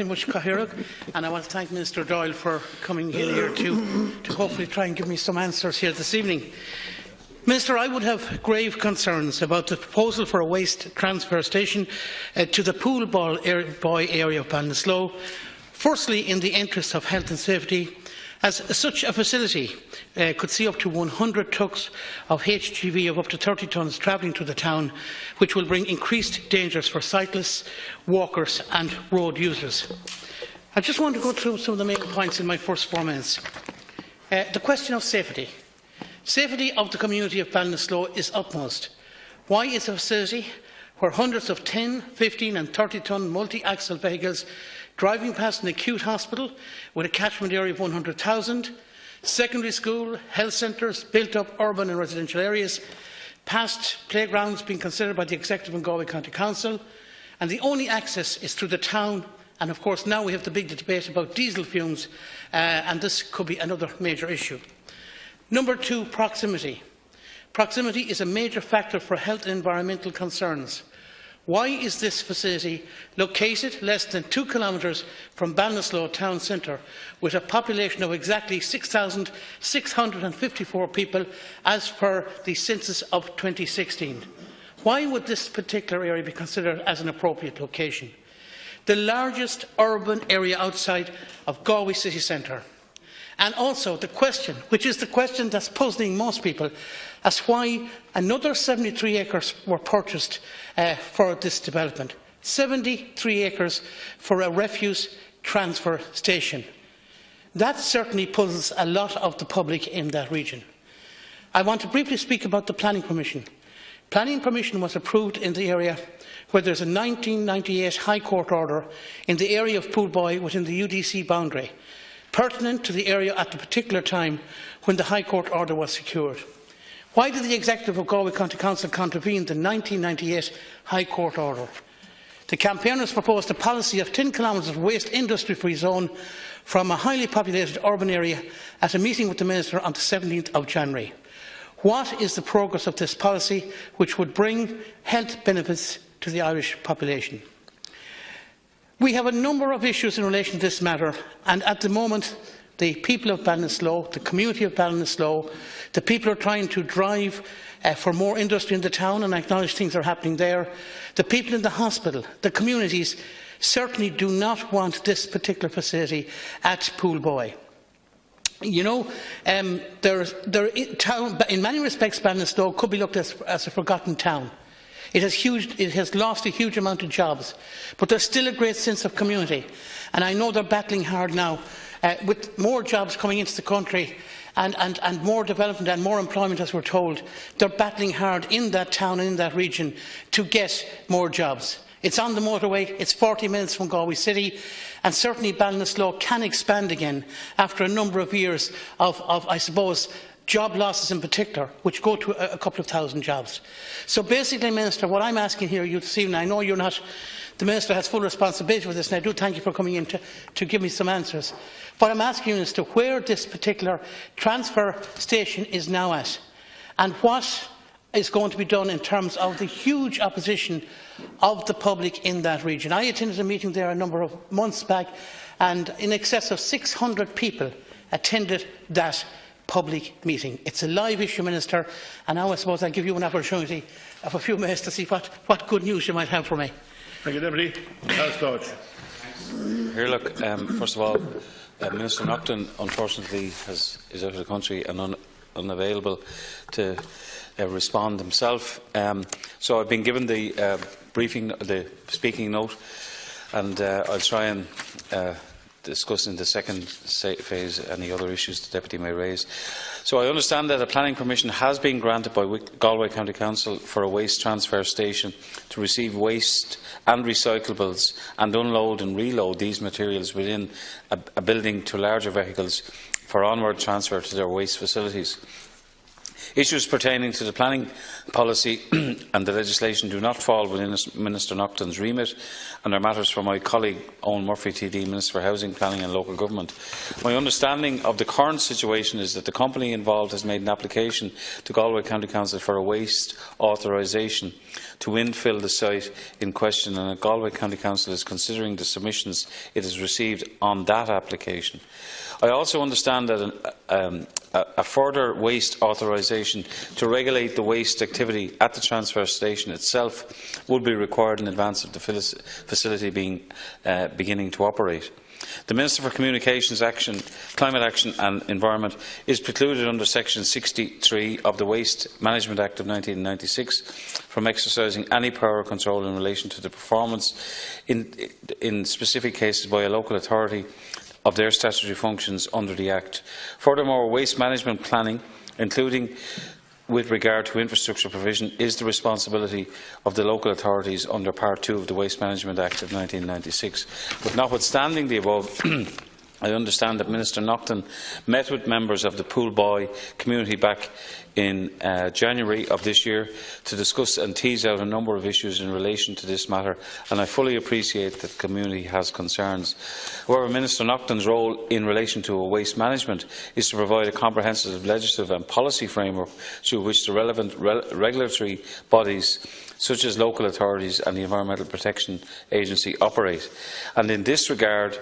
very much, Cathaoirleach, and I want to thank Minister Doyle for coming in here to hopefully try and give me some answers here this evening. Minister, I would have grave concerns about the proposal for a waste transfer station to the Poolboy area of Ballinasloe. Firstly, in the interest of health and safety, as such a facility could see up to 100 trucks of HGV of up to 30 tonnes travelling to the town, which will bring increased dangers for cyclists, walkers and road users. I just want to go through some of the main points in my first 4 minutes. The question of safety. Safety of the community of Ballinasloe is utmost. Why is a facility where hundreds of 10, 15 and 30-tonne multi-axle vehicles driving past an acute hospital with a catchment area of 100,000, secondary school, health centres, built-up urban and residential areas, past playgrounds being considered by the Executive and Galway County Council, and the only access is through the town. And of course now we have the big debate about diesel fumes, and this could be another major issue. Number 2, proximity. Proximity is a major factor for health and environmental concerns. Why is this facility located less than 2 kilometres from Ballinasloe town centre, with a population of exactly 6,654 people as per the census of 2016? Why would this particular area be considered as an appropriate location? The largest urban area outside of Galway city centre. And also the question, which is the question that's puzzling most people, as why another 73 acres were purchased for this development. 73 acres for a refuse transfer station. That certainly puzzles a lot of the public in that region. I want to briefly speak about the planning permission. Planning permission was approved in the area where there is a 1998 High Court order in the area of Poolboy within the UDC boundary, pertinent to the area at the particular time when the High Court order was secured. Why did the Executive of Galway County Council contravene the 1998 High Court order? The campaigners proposed a policy of 10 kilometres of waste industry-free zone from a highly populated urban area at a meeting with the Minister on the 17th of January. What is the progress of this policy, which would bring health benefits to the Irish population? We have a number of issues in relation to this matter, and at the moment the people of Ballinasloe, the community of Ballinasloe, the people are trying to drive for more industry in the town, and I acknowledge things are happening there. The people in the hospital, the communities, certainly do not want this particular facility at Poolboy. You know, in many respects Ballinasloe could be looked at as a forgotten town. It has lost a huge amount of jobs, but there's still a great sense of community. And I know they're battling hard now with more jobs coming into the country and more development and more employment, as we're told. They're battling hard in that town and in that region to get more jobs. It's on the motorway, it's 40 minutes from Galway City, and certainly Ballinasloe can expand again after a number of years of I suppose, job losses in particular, which go to a couple of thousand jobs. So basically, Minister, what I'm asking here you this evening, I know you're not, the Minister has full responsibility for this, and I do thank you for coming in to give me some answers. But I'm asking you as to where this particular transfer station is now at, and what is going to be done in terms of the huge opposition of the public in that region. I attended a meeting there a number of months back, and in excess of 600 people attended that public meeting. It's a live issue, Minister, and now I suppose I'll give you an opportunity of a few minutes to see what good news you might have for me. Thank you, Deputy. Here, look, first of all, Minister Naughton unfortunately is out of the country and unavailable to respond himself. So I've been given the the speaking note, and I'll try and discuss in the second phase any other issues the Deputy may raise. So I understand that a planning permission has been granted by Galway County Council for a waste transfer station to receive waste and recyclables and unload and reload these materials within a building to larger vehicles for onward transfer to their waste facilities. Issues pertaining to the planning policy and the legislation do not fall within Minister Naughton's remit and are matters for my colleague Owen Murphy TD, Minister for Housing, Planning and Local Government. My understanding of the current situation is that the company involved has made an application to Galway County Council for a waste authorisation to infill the site in question, and that Galway County Council is considering the submissions it has received on that application. I also understand that a further waste authorisation to regulate the waste activity at the transfer station itself would be required in advance of the facility beginning to operate. The Minister for Communications, Climate Action and Environment is precluded under Section 63 of the Waste Management Act of 1996 from exercising any power or control in relation to the performance in specific cases by a local authority of their statutory functions under the Act. Furthermore, waste management planning, including with regard to infrastructure provision, is the responsibility of the local authorities under Part 2 of the Waste Management Act of 1996. But notwithstanding the above, I understand that Minister Naughton met with members of the Poolboy community back in January of this year to discuss and tease out a number of issues in relation to this matter, and I fully appreciate that the community has concerns. However, Minister Naughton's role in relation to waste management is to provide a comprehensive legislative and policy framework through which the relevant regulatory bodies such as local authorities and the Environmental Protection Agency operate. And in this regard,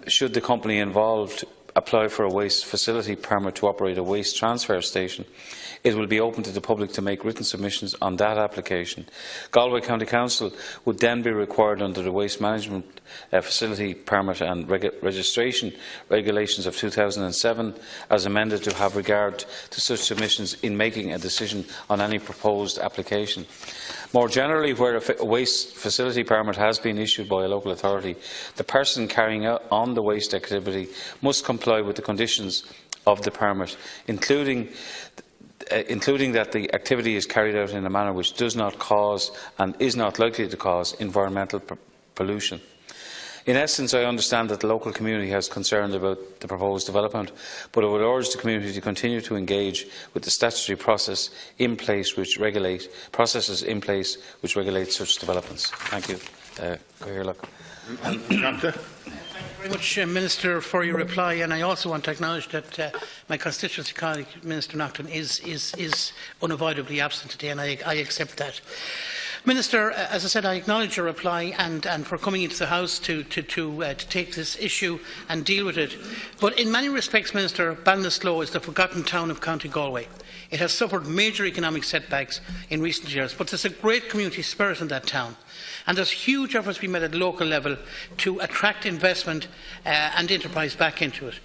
should the company involved apply for a waste facility permit to operate a waste transfer station, it will be open to the public to make written submissions on that application. Galway County Council would then be required under the Waste Management Facility Permit and Registration Regulations of 2007 as amended to have regard to such submissions in making a decision on any proposed application. More generally, where a waste facility permit has been issued by a local authority, the person carrying out on the waste activity must comply with the conditions of the permit, including that the activity is carried out in a manner which does not cause and is not likely to cause environmental pollution. In essence, I understand that the local community has concern about the proposed development, but I would urge the community to continue to engage with the statutory processes in place which regulate such developments. Thank you. Thank you very much, Minister, for your reply, and I also want to acknowledge that my constituency colleague, Minister Naughton, is unavoidably absent today, and I accept that. Minister, as I said, I acknowledge your reply and for coming into the House to take this issue and deal with it. But in many respects, Minister, Ballinasloe is the forgotten town of County Galway. It has suffered major economic setbacks in recent years, but there's a great community spirit in that town. And there's huge efforts being made at local level to attract investment and enterprise back into it.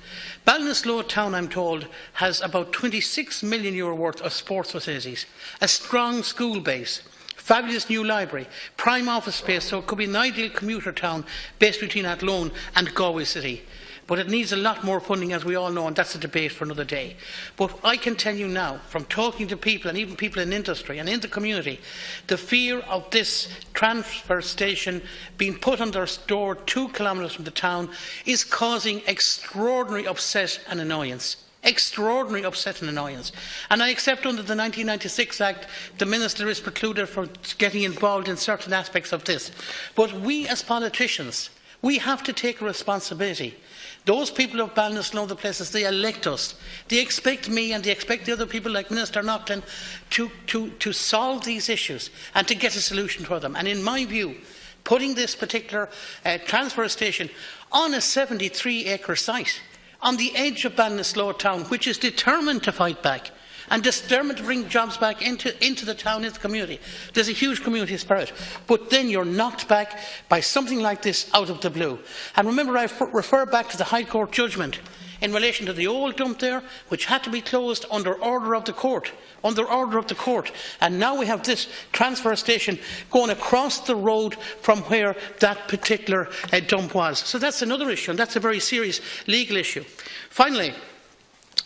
Ballinasloe town, I'm told, has about €26 million worth of sports facilities, a strong school base, fabulous new library, prime office space, so it could be an ideal commuter town based between Athlone and Galway City. But it needs a lot more funding, as we all know, and that's a debate for another day. But I can tell you now, from talking to people, and even people in industry and in the community, the fear of this transfer station being put on their door 2 kilometres from the town is causing extraordinary upset and annoyance. Extraordinary upset and annoyance. And I accept under the 1996 Act the Minister is precluded from getting involved in certain aspects of this. But we as politicians, we have to take a responsibility. Those people of Ballinasloe, the places, they elect us. They expect me and they expect the other people like Minister Naughton to solve these issues and to get a solution for them. And in my view, putting this particular transfer station on a 73-acre site, on the edge of Ballinasloe town, which is determined to fight back and determined to bring jobs back into the town, into the community. There's a huge community spirit. But then you're knocked back by something like this out of the blue. And remember, I refer back to the High Court judgment in relation to the old dump there, which had to be closed under order of the court. And now we have this transfer station going across the road from where that particular dump was. So that's another issue, and that's a very serious legal issue. Finally,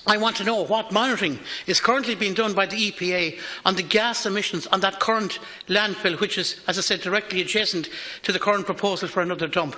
I want to know what monitoring is currently being done by the EPA on the gas emissions on that current landfill, which is, as I said, directly adjacent to the current proposal for another dump.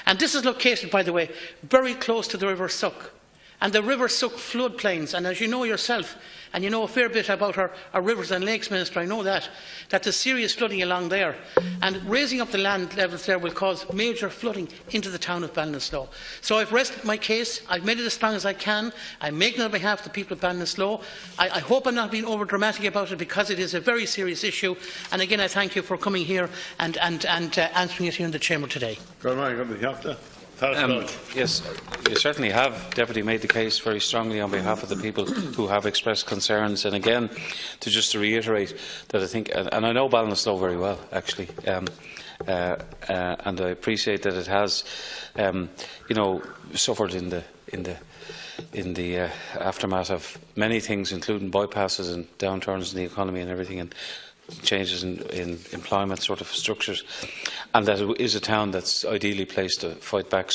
And this is located, by the way, very close to the River Suck. And the rivers suck floodplains, and as you know yourself, and you know a fair bit about our rivers and lakes, Minister, I know that there's serious flooding along there. And raising up the land levels there will cause major flooding into the town of Ballinasloe. So I've rested my case, I've made it as strong as I can, I'm making it on behalf of the people of Ballinasloe. I hope I'm not being over-dramatic about it, because it is a very serious issue. And again, I thank you for coming here and answering it here in the Chamber today. Yes, you certainly have, Deputy, made the case very strongly on behalf of the people who have expressed concerns. And again, to reiterate that I think, and I know Ballinasloe very well, actually, and I appreciate that it has, suffered in the aftermath of many things, including bypasses and downturns in the economy and everything, and changes in employment sort of structures, and that it is a town that's ideally placed to fight back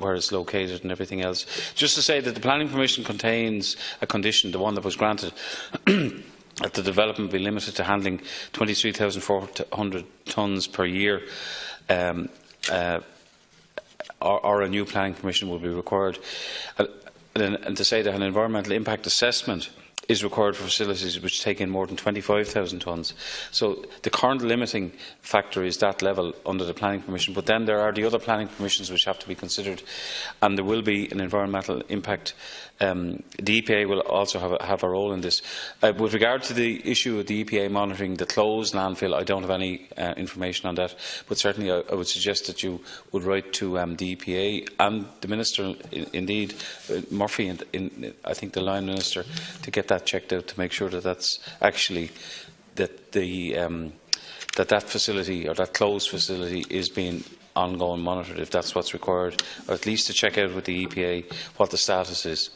where it's located and everything else. Just to say that the planning permission contains a condition, the one that was granted, that the development be limited to handling 23,400 tonnes per year, or a new planning permission will be required. And to say that an environmental impact assessment is required for facilities which take in more than 25,000 tonnes. So the current limiting factor is that level under the planning permission, but then there are the other planning permissions which have to be considered, and there will be an environmental impact. The EPA will also have a role in this. With regard to the issue of the EPA monitoring the closed landfill, I don't have any information on that, but certainly I would suggest that you would write to the EPA and the Minister, indeed Murphy, and I think the Line Minister, to get that checked out to make sure that that's actually that that facility, or that closed facility, is being ongoing monitored, if that's what's required, or at least to check out with the EPA what the status is.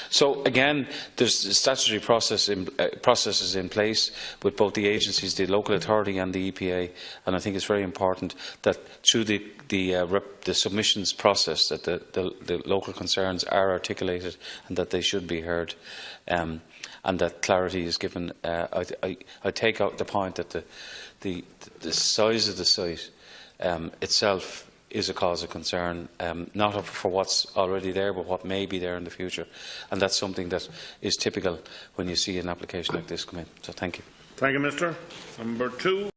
So again, there's statutory processes in place with both the agencies, the local authority and the EPA, and I think it's very important that through the submissions process that the local concerns are articulated and that they should be heard, and that clarity is given. I take out the point that the size of the site itself is a cause of concern, not for what's already there, but what may be there in the future. And that's something that is typical when you see an application like this come in. So thank you. Thank you, Minister. Number 2.